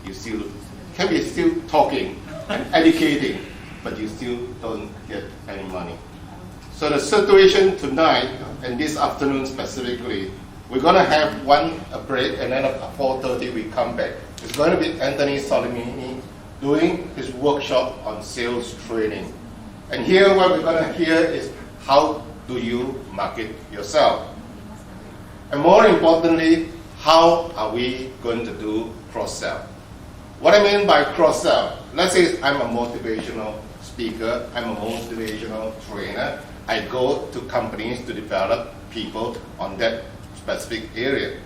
you still can be still talking and educating, but you still don't get any money. So the situation tonight and this afternoon specifically, we're going to have a break, and then at 4:30 we come back. It's going to be Anthony Solimini doing his workshop on sales training. And here what we're going to hear is how do you market yourself? And more importantly, how are we going to do cross-sell? What I mean by cross-sell, let's say I'm a motivational speaker, I'm a motivational trainer. I go to companies to develop people on that specific area.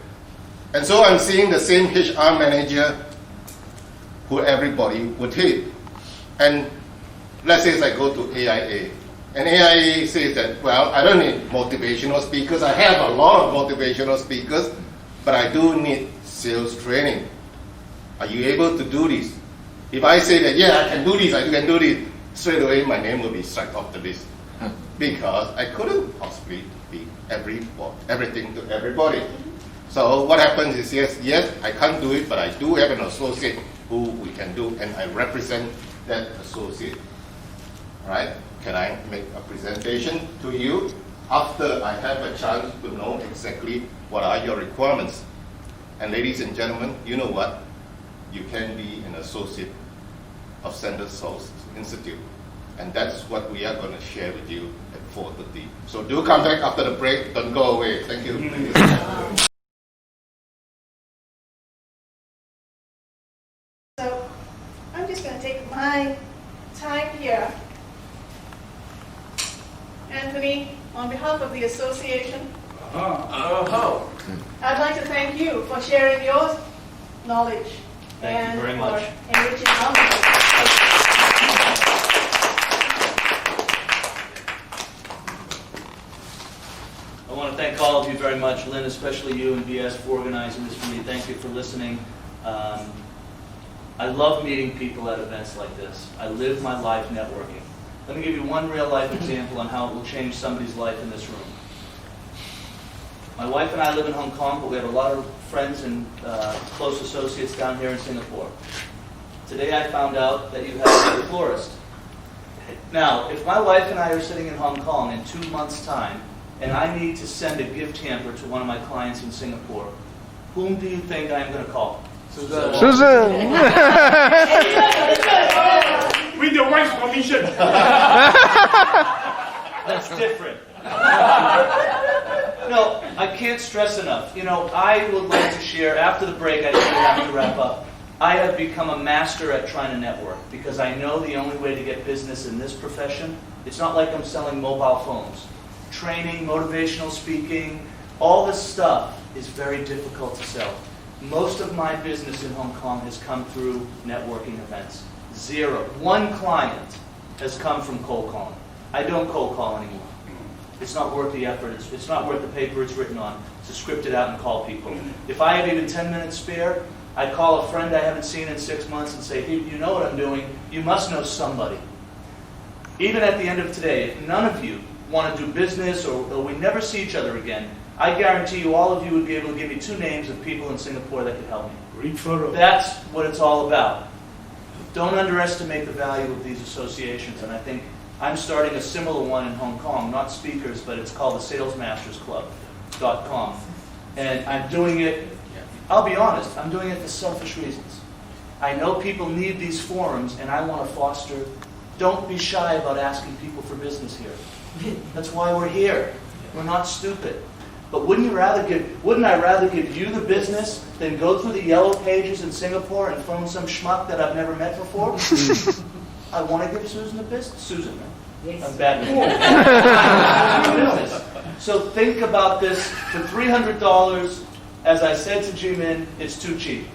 And so I'm seeing the same HR manager who everybody would hate. And let's say I go to AIA. And AIA says that, well, I don't need motivational speakers. I have a lot of motivational speakers, but I do need sales training. Are you able to do this? If I say that, yeah, I can do this, I can do this, straight away my name will be struck off the list. Because I couldn't possibly be everything to everybody. So what happens is, yes, I can't do it, but I do have an associate who we can do, and I represent that associate. All right? Can I make a presentation to you after I have a chance to know exactly what are your requirements? And ladies and gentlemen, you know what? You can be an associate of Sanders Souls Institute. And that's what we are going to share with you at 4:30. So do come back after the break. Don't go away. Thank you. So I'm just going to take my time here. Anthony, on behalf of the association, I'd like to thank you for sharing your knowledge. Thank you very much. For enriching our knowledge. I want to thank all of you very much, Lynn, especially you and VS for organizing this for me. Thank you for listening. I love meeting people at events like this. I live my life networking. Let me give you one real-life example on how it will change somebody's life in this room. My wife and I live in Hong Kong, but we have a lot of friends and close associates down here in Singapore. Today I found out that you have a florist. Now, if my wife and I are sitting in Hong Kong in 2 months' time, and I need to send a gift hamper to one of my clients in Singapore, whom do you think I'm going to call? Susan. With your wife's permission. That's different. No, I can't stress enough. You know, I would like to share, after the break, I think we have to wrap up. I have become a master at trying to network because I know the only way to get business in this profession, it's not like I'm selling mobile phones. Training, motivational speaking, all this stuff is very difficult to sell. Most of my business in Hong Kong has come through networking events. Zero. One client has come from cold calling. I don't cold call anymore. It's not worth the effort. It's not worth the paper it's written on to script it out and call people. If I have even 10 minutes spare, I call a friend I haven't seen in 6 months and say, hey, you know what I'm doing? You must know somebody. Even at the end of today, if none of you want to do business or we never see each other again, I guarantee you all of you would be able to give me 2 names of people in Singapore that could help me. Referral. That's what it's all about. Don't underestimate the value of these associations, and I think I'm starting a similar one in Hong Kong, not speakers, but it's called the salesmastersclub.com. And I'm doing it, I'll be honest, I'm doing it for selfish reasons. I know people need these forums, and I want to foster, don't be shy about asking people for business here. That's why we're here. We're not stupid. But wouldn't I rather give you the business than go through the yellow pages in Singapore and phone some schmuck that I've never met before? I want to give Susan the business. Susan, right? Yes. I'm bad business. So think about this. For $300, as I said to Jimin, it's too cheap.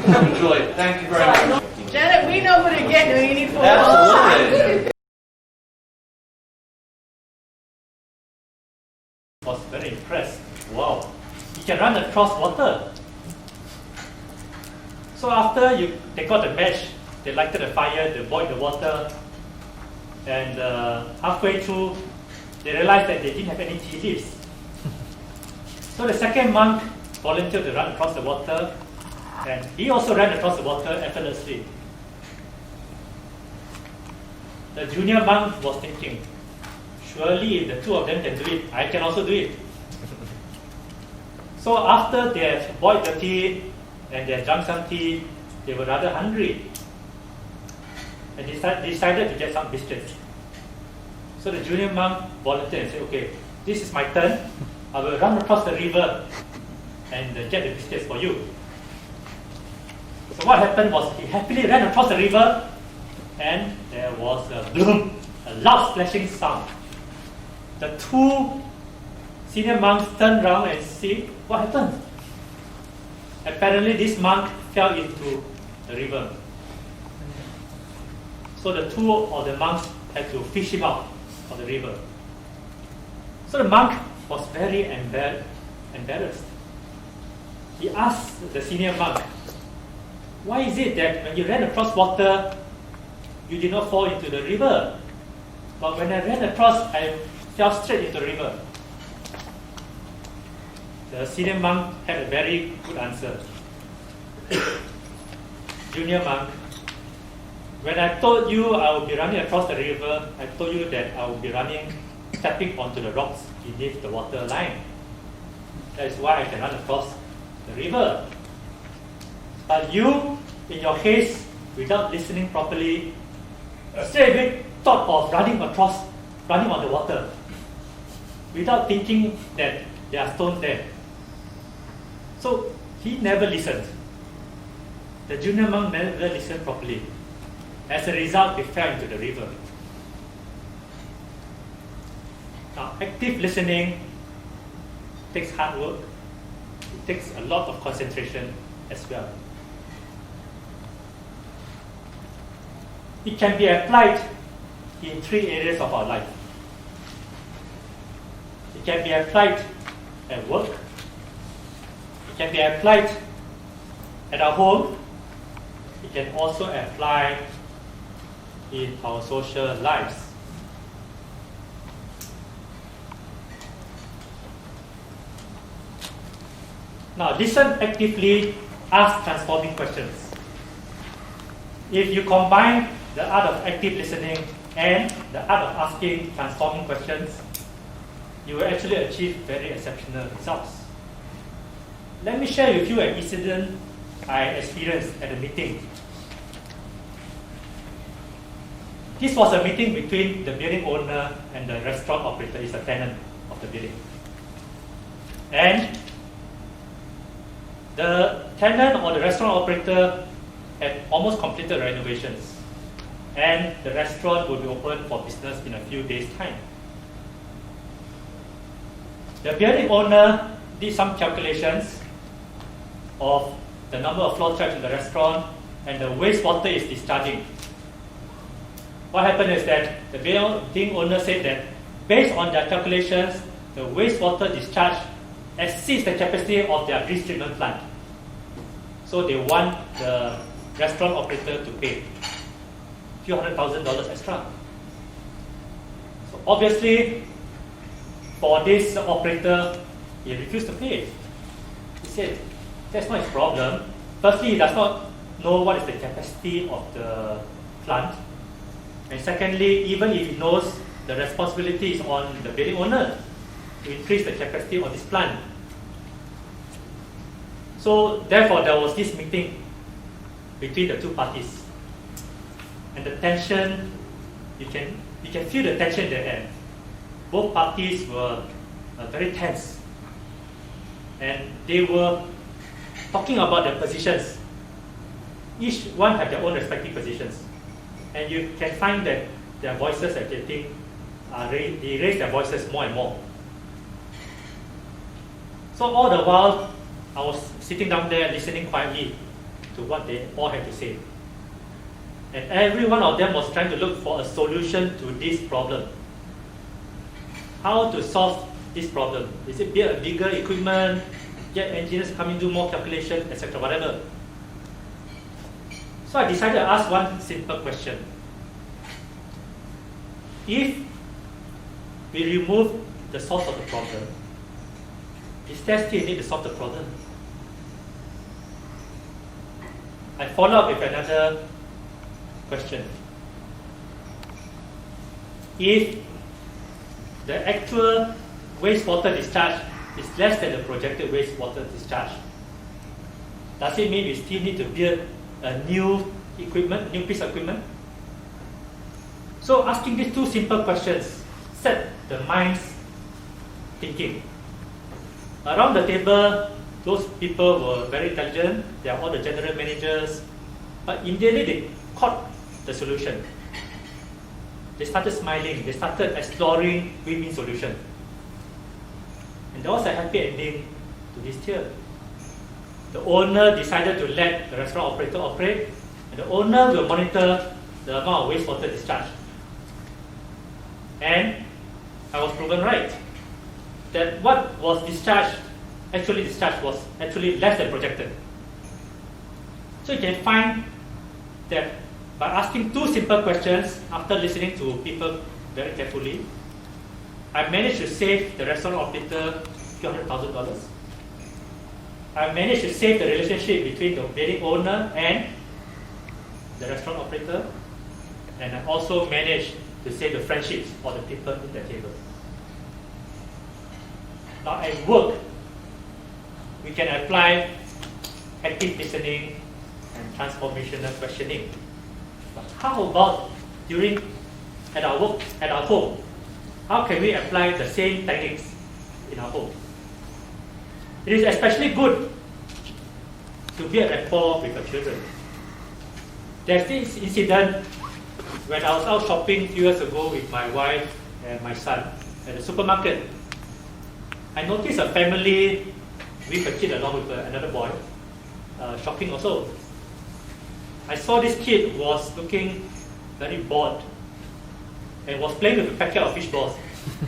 Enjoy it. Thank you very much. Janet, we know who to get. Do you need for Absolutely. I was very impressed. Wow, you can run across water. So after they got the match, they lighted the fire, they boiled the water, and halfway through, they realized that they didn't have any tea leaves. So the second monk volunteered to run across the water, And he also ran across the water effortlessly. The junior monk was thinking, surely if the two of them can do it, I can also do it. So after they had boiled the tea and they had drunk some tea, they were rather hungry. And decided to get some biscuits. So the junior monk volunteered and said, okay, this is my turn. I will run across the river and get the biscuits for you. So what happened was he happily ran across the river and there was a bloom, a loud splashing sound. The two senior monks turned around and see what happened. Apparently this monk fell into the river. So the two of the monks had to fish him out of the river. So the monk was very embarrassed. He asked the senior monk, why is it that when you ran across water, you did not fall into the river? But when I ran across, I fell straight into the river. The senior monk had a very good answer. Junior monk, when I told you I would be running across the river, I told you that I would be stepping onto the rocks beneath the water line. That is why I can run across the river. But you, in your haste, without listening properly, straight away thought of running on the water, without thinking that there are stones there. So he never listened. The junior monk never listened properly. As a result, he fell into the river. Now, active listening takes hard work. It takes a lot of concentration as well. It can be applied in 3 areas of our life. It can be applied at work. It can be applied at our home. It can also apply in our social lives. Now, listen actively, ask transforming questions. If you combine the art of active listening and the art of asking transforming questions, you will actually achieve very exceptional results. Let me share with you an incident I experienced at a meeting. This was a meeting between the building owner and the restaurant operator. He's a tenant of the building. And the tenant or the restaurant operator had almost completed renovations. And the restaurant will be open for business in a few days' time. The building owner did some calculations of the number of floor tracks in the restaurant and the wastewater is discharging. What happened is that the building owner said that based on their calculations, the wastewater discharge exceeds the capacity of their grease treatment plant. So they want the restaurant operator to pay a few $100,000 extra. So obviously, for this operator, he refused to pay. He said, that's not his problem. Firstly, he does not know what is the capacity of the plant. And secondly, even if he knows, the responsibility is on the building owner to increase the capacity of this plant. So therefore, there was this meeting between the two parties. And the tension, you can feel the tension in the air. Both parties were very tense. And they were talking about their positions. Each one had their own respective positions. And you can find that their voices are getting, they raise their voices more and more. So all the while, I was sitting down there listening quietly to what they all had to say. And every one of them was trying to look for a solution to this problem. How to solve this problem? Is it build a bigger equipment, get engineers come in, do more calculations, etc., whatever. So I decided to ask one simple question. If we remove the source of the problem, is there still a need to solve the problem? I follow up with another question. If the actual wastewater discharge is less than the projected wastewater discharge, does it mean we still need to build a new equipment, new piece of equipment? So asking these two simple questions set the mind's thinking. Around the table, those people were very intelligent. They are all the general managers, but immediately they caught the solution. They started smiling. They started exploring win-win solution. And there was a happy ending to this tale. The owner decided to let the restaurant operator operate, and the owner will monitor the amount of wastewater discharge. And I was proven right that what was discharged was actually less than projected. So you can find that by asking two simple questions after listening to people very carefully, I managed to save the restaurant operator $200,000. I managed to save the relationship between the building owner and the restaurant operator, and I also managed to save the friendships of the people in the table. Now at work, we can apply active listening and transformational questioning. But how about at our work, at our home? How can we apply the same techniques in our home? It is especially good to build rapport with your children. There's this incident when I was out shopping a few years ago with my wife and my son at the supermarket. I noticed a family with a kid along with another boy shopping also. I saw this kid was looking very bored and was playing with a packet of fish balls.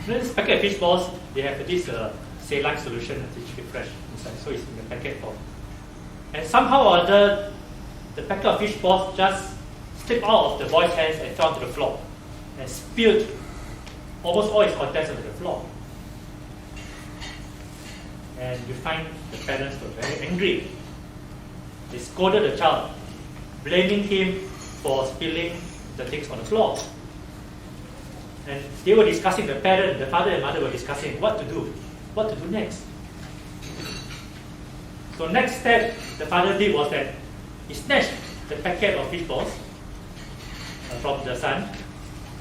This packet of fish balls, they have this saline solution, which is fresh inside, so it's in the packet form. And somehow or other, the packet of fish balls just slipped out of the boy's hands and fell to the floor and spilled almost all its contents onto the floor. And you find the parents were very angry. They scolded the child, blaming him for spilling the things on the floor. And they were discussing, the father and mother were discussing what to do next. So next step the father did was that he snatched the packet of fish balls from the son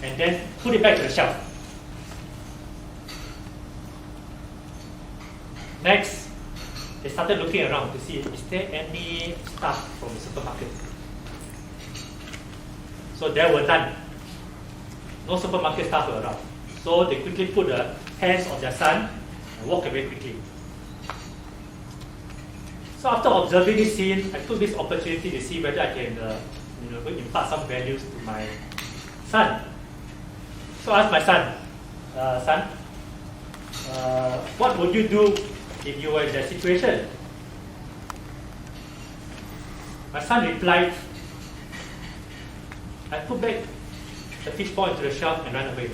and then put it back to the shelf. Next, they started looking around to see, is there any staff from the supermarket? So there were none. No supermarket staff were around. So they quickly put the hands on their son and walked away quickly. So after observing this scene, I took this opportunity to see whether I can impart some values to my son. So I asked my son, son, what would you do if you were in that situation? My son replied, I put back the fish ball into the shelf and ran away.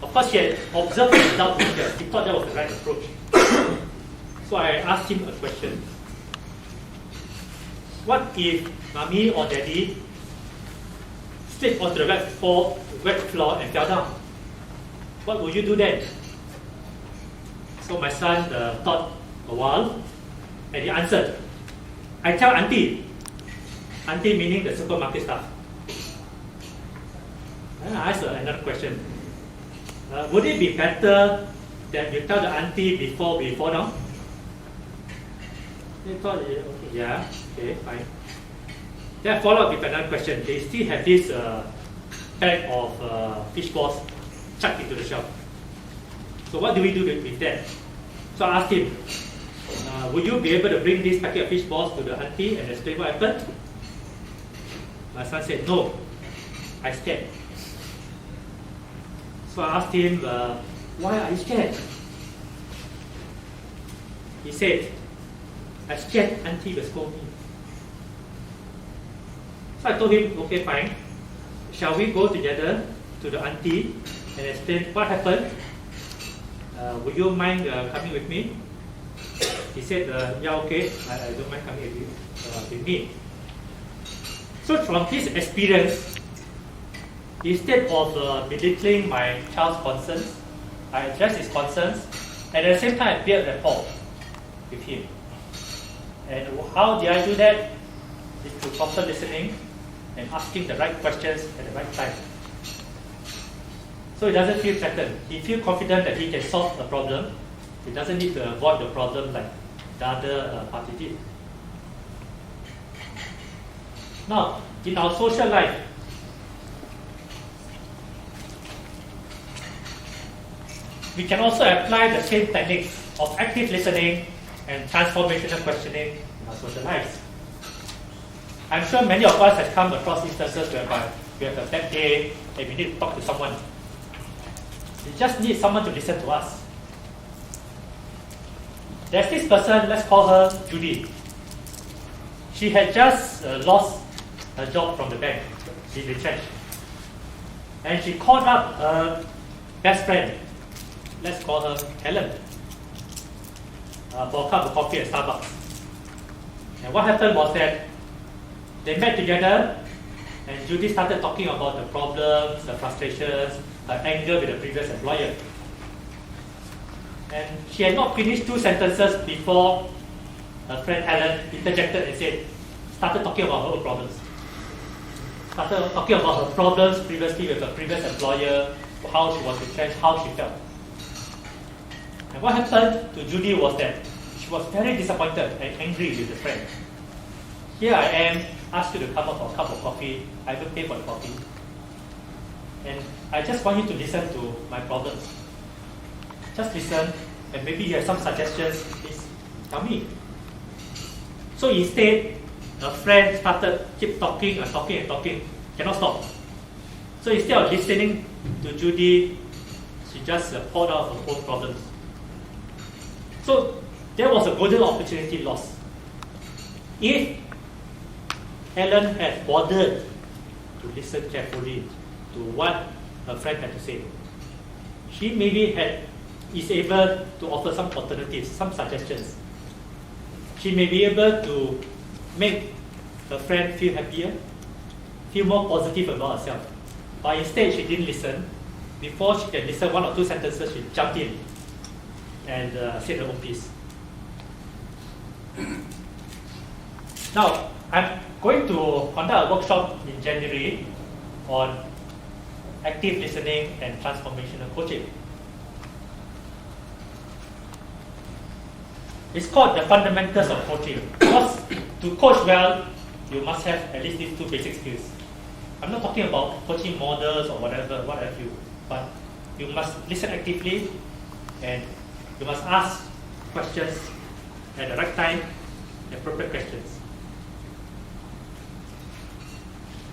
Of course, he had observed the result. He thought that was the right approach. So I asked him a question. What if mommy or daddy slipped onto the wet floor and fell down? What would you do then? So my son thought a while and he answered, I tell auntie. Auntie meaning the supermarket staff. And I asked another question. Would it be better that you tell the auntie before we fall down? They thought, okay, yeah, okay, fine. Then I followed up with another question. They still have this pack of fish balls chucked into the shelf. So what do we do with that? So I asked him, would you be able to bring this packet of fish balls to the auntie and explain what happened? My son said, no, I'm scared. So I asked him, why are you scared? He said, I'm scared auntie will scold me. So I told him, okay, fine. Shall we go together to the auntie and explain what happened? Would you mind coming with me? he said, yeah, okay, I don't mind coming with me. So from his experience, instead of belittling my child's concerns, I addressed his concerns, and at the same time I built rapport with him. And how did I do that? Is through proper listening and asking the right questions at the right time. So he doesn't feel threatened. He feels confident that he can solve a problem. He doesn't need to avoid the problem like the other party did. Now, in our social life, we can also apply the same techniques of active listening and transformational questioning in our social lives. I'm sure many of us have come across instances whereby we have a bad day and we need to talk to someone. We just need someone to listen to us. There's this person, let's call her Judy. She had just lost her job from the bank. She's retrenched. And she called up her best friend, let's call her Helen, for a cup of coffee at Starbucks. And what happened was that they met together and Judy started talking about the problems, the frustrations, her anger with the previous employer. And she had not finished 2 sentences before her friend Helen interjected and started talking about her own problems. Started talking about her problems previously with her previous employer, how she was retrenched, how she felt. And what happened to Judy was that she was very disappointed and angry with the friend. Here I am, asked you to come up for a cup of coffee, I will pay for the coffee. And I just want you to listen to my problems. Just listen, and maybe you have some suggestions, please tell me. So instead, her friend started keep talking and talking and talking, cannot stop. So instead of listening to Judy, she just poured out her own problems. So there was a golden opportunity lost. If Helen had bothered to listen carefully to what her friend had to say, she maybe is able to offer some alternatives, some suggestions. She may be able to make her friend feel happier, feel more positive about herself. But instead, she didn't listen. Before she can listen 1 or 2 sentences, she jumped in and said her own piece. Now, I'm going to conduct a workshop in January on active listening and transformational coaching. It's called the fundamentals of coaching. Because to coach well, you must have at least these 2 basic skills. I'm not talking about coaching models or whatever, what have you, but you must listen actively and you must ask questions at the right time, appropriate questions.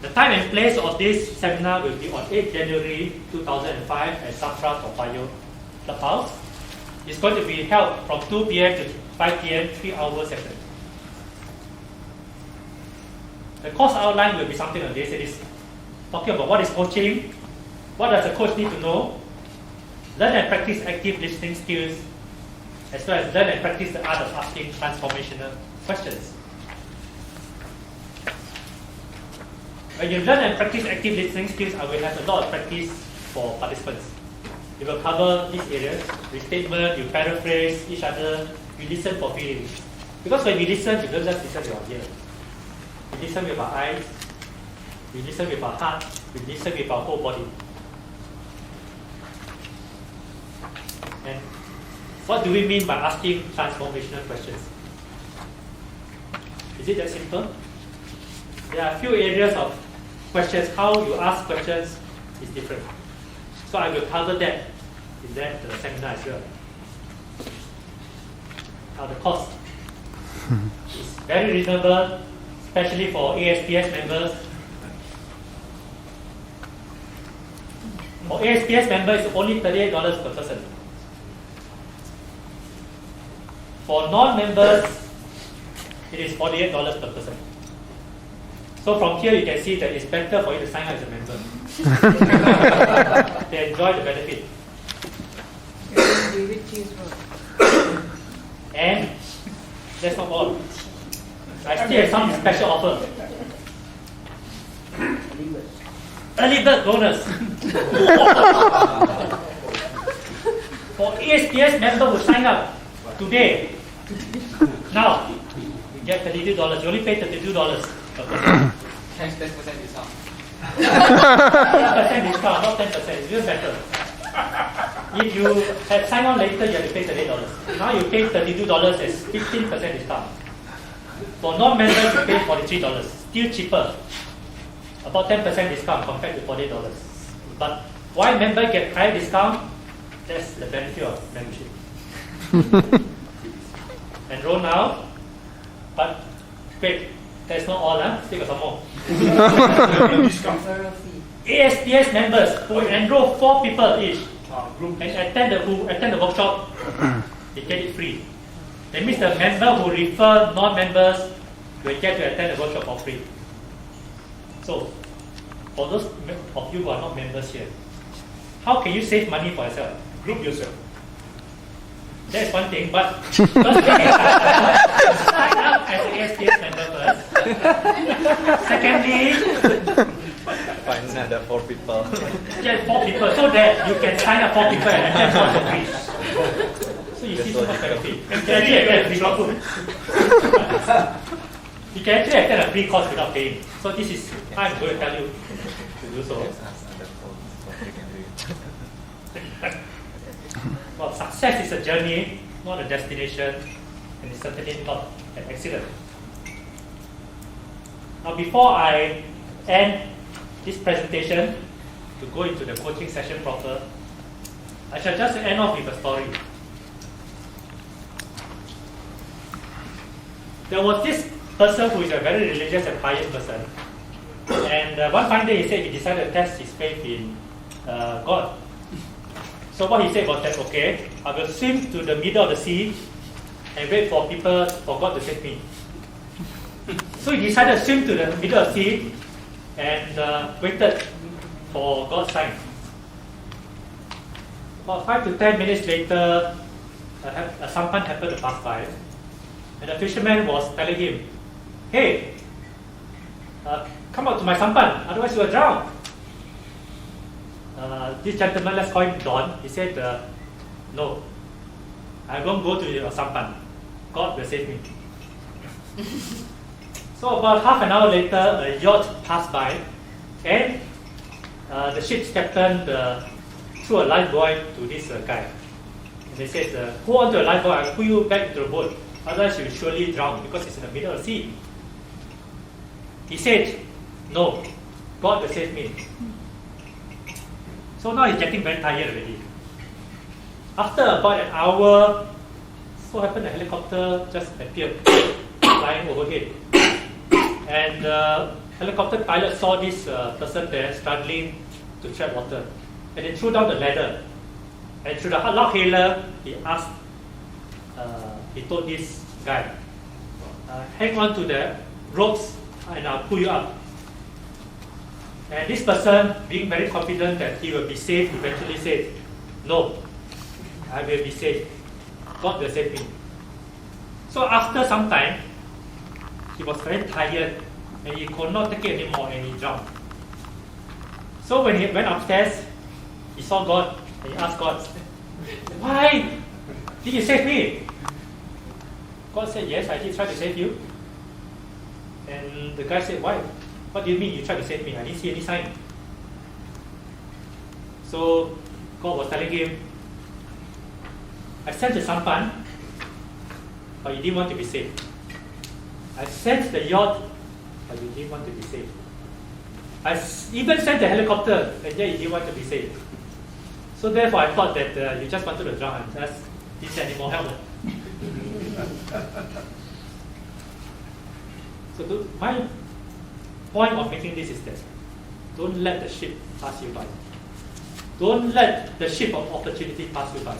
The time and place of this seminar will be on 8 January 2005 at Safra Toa Payoh Clubhouse. It's going to be held from 2 p.m. to 5 p.m., 3-hour session. The course outline will be something like this. It is talking about what is coaching, what does a coach need to know, learn and practice active listening skills, as well as learn and practice the art of asking transformational questions. When you learn and practice active listening skills, I will have a lot of practice for participants. You will cover these areas, restatement, you paraphrase each other, you listen for feelings. Because when we listen, we don't just listen with our ear. We listen with our eyes, we listen with our heart, we listen with our whole body. And what do we mean by asking transformational questions? Is it that simple? There are a few areas of questions. How you ask questions is different. So I will cover that in that seminar as well. Now the cost is very reasonable, especially for ASPS members. For ASPS members, it's only $38 per person. For non-members, it is $48 per person. So from here you can see that it's better for you to sign up as a member. They enjoy the benefit. And That's not all. I still have some special offer. Early bird bonus. For ASPS member who sign up today, now you get $32. You only pay $32 per person. 10% discount. 10% discount, not 10%. It's even better. If you had signed on later, you have to pay $38. Now you pay $32 as 15% discount. For non-members, you pay $43. Still cheaper. About 10% discount compared to $48. But why member get higher discount? That's the benefit of membership. Enroll now. But wait, that's not all, huh? Still got some more. ASPS members who enroll 4 people each and attend the workshop, they get it free. That means the member who refer non-members will get to attend the workshop for free. So, for those of you who are not members here, how can you save money for yourself? Group yourself. That's one thing, but first thing is sign up as an ASPS member first. Secondly, Find another 4 people. get 4 people so that you can sign up 4 people and attend one for free. So you see so much benefit. You can actually attend a free course. You can actually attend a free course without paying. So this is I'm going to tell you to do so. Well, success is a journey, not a destination, and it's certainly not an accident. Now, before I end this presentation to go into the coaching session proper, I shall just end off with a story. There was this person who is a very religious and pious person, and one fine day he said he decided to test his faith in God. So what he said was that, okay, I will swim to the middle of the sea and wait for God to save me. So he decided to swim to the middle of the sea and waited for God's sign. About 5 to 10 minutes later, a sampan happened to pass by, and the fisherman was telling him, "Hey, come out to my sampan, otherwise you will drown." This gentleman, let's call him Don, he said, "No, I won't go to your sampan. God will save me." So about half an hour later, a yacht passed by, and the ship's captain threw a lifebuoy to this guy. And they said, "Hold on to a lifebuoy, I'll pull you back into the boat, otherwise you will surely drown because it's in the middle of the sea." He said, "No, God will save me." So now he's getting very tired already. After about an hour, so happened a helicopter just appeared, flying overhead. And the helicopter pilot saw this person there struggling to tread water. And they threw down the ladder. And through the loud hailer, he told this guy, "Hang on to the ropes and I'll pull you up." And this person, being very confident that he will be safe, eventually said, "No, I will be safe. God will save me." So after some time, he was very tired and he could not take it anymore and he drowned. So when he went upstairs, he saw God and he asked God, "Why did you save me?" God said, "Yes, I did try to save you." And the guy said, "Why? What do you mean you tried to save me? I didn't see any sign." So God was telling him, "I sent the sampan, but you didn't want to be saved. I sent the yacht, but you didn't want to be saved. I even sent the helicopter, and yet you didn't want to be saved. So therefore I thought that you just wanted to drown and just didn't send any more help." So my point of making this is that don't let the ship pass you by. Don't let the ship of opportunity pass you by.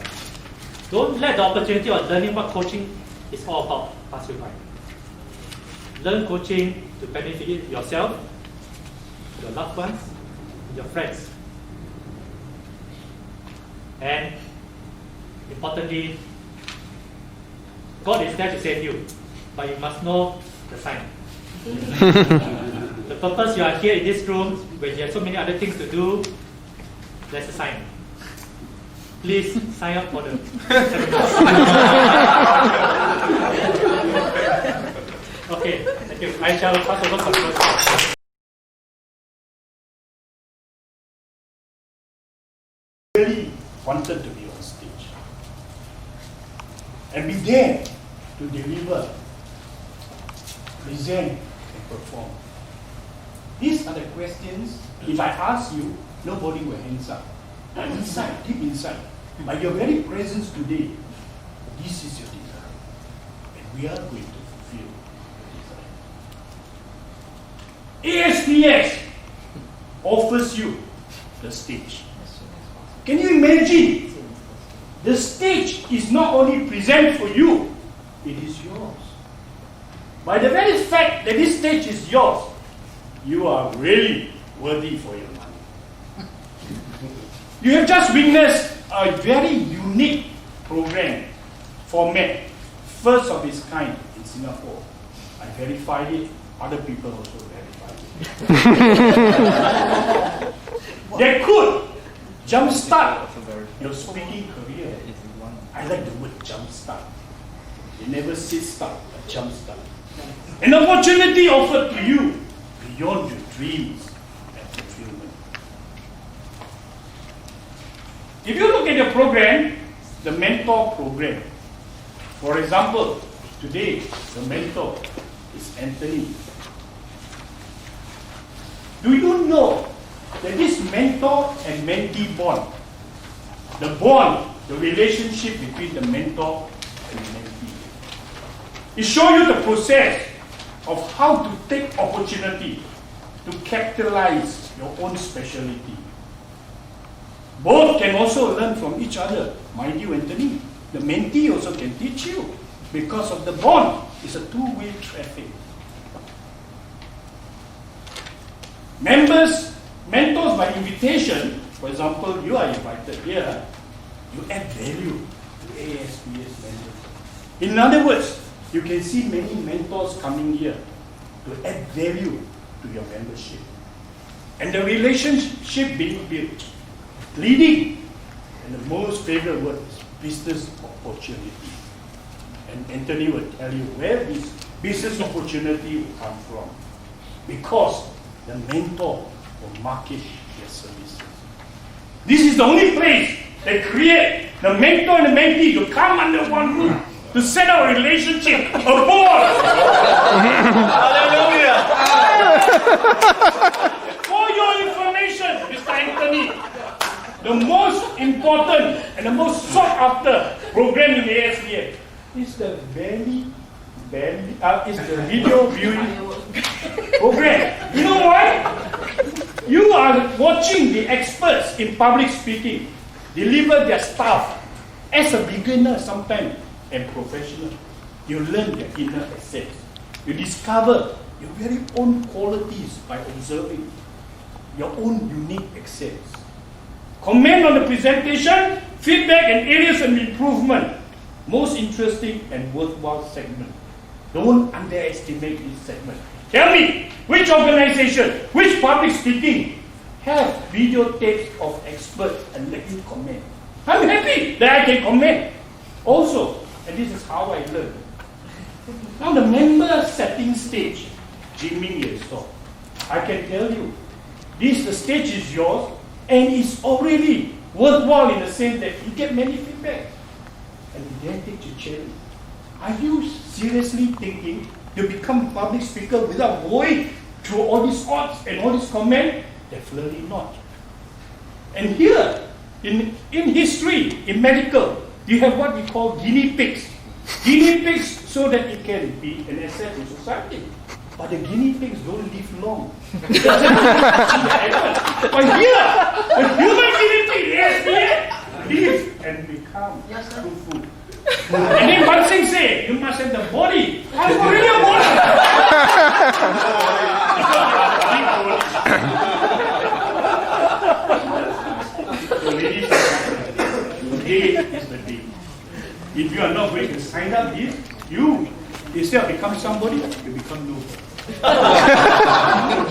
Don't let the opportunity of learning what coaching is all about pass you by. Learn coaching to benefit yourself, your loved ones, your friends. And importantly, God is there to save you. but you must know the sign. The purpose you are here in this room, when you have so many other things to do, there's a sign. Please sign up for the seminar. Okay, thank you. I shall pass over for the Really wanted to be on stage and be there to deliver, present, and perform. These are the questions. If I ask you, nobody will hands up. Inside, deep inside, by your very presence today, this is your desire, and we are going to fulfill your desire. ASPS offers you the stage. Can you imagine? The stage is not only present for you, it is yours. By the very fact that this stage is yours, you are really worthy for your money. You have just witnessed a very unique program format, first of its kind in Singapore. I verified it, other people also verified it. They could jumpstart your speaking career. I like the word jumpstart. They never say start, but jumpstart. An opportunity offered to you beyond your dreams and fulfillment. If you look at the program, the mentor program, for example, today the mentor is Anthony. Do you know that this mentor and mentee bond, the relationship between the mentor and the mentee, it shows you the process of how to take opportunity to capitalize your own specialty. Both can also learn from each other. Mind you, Anthony, the mentee also can teach you because of the bond. It's a two-way traffic. Mentors by invitation, for example, you are invited here, you add value to ASPS members. In other words, you can see many mentors coming here to add value to your membership. And the relationship being built, leading, and the most favorite word is business opportunity. And Anthony will tell you where this business opportunity will come from. Because the mentor will market their services. This is the only place that create the mentor and the mentee to come under one roof, to set up a relationship, a bond. Hallelujah! For your information, Mr. Anthony, the most important and the most sought after program in the ASPS is the video viewing program. You know why? You are watching the experts in public speaking deliver their stuff as a beginner sometimes and professional. You learn their inner assets. You discover your very own qualities by observing your own unique assets. Comment on the presentation, feedback and areas of improvement. Most interesting and worthwhile segment. Don't underestimate this segment. Tell me, which organization, which public speaking have videotapes of experts and let you comment? I'm happy that I can comment. Also, and this is how I learn. Now the member setting stage, Jimmy and so, I can tell you, the stage is yours and it's already worthwhile in the sense that you get many feedback. And then take your cherry. Are you seriously thinking to become a public speaker without going through all these odds and all these comments? Definitely not. And here, in history, in medical, you have what we call guinea pigs. Guinea pigs so that it can be an asset in society. But the guinea pigs don't live long. But here, the human guinea pig, ASPS, live and become fruitful. And then one thing say, you must have the body. I'm already a body. So ladies and gentlemen, today is the day. If you are not going to sign up this, you Instead of become somebody, you become nobody.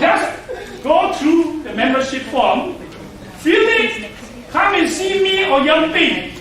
Just go through the membership form, fill it, come and see me or Yang Ping.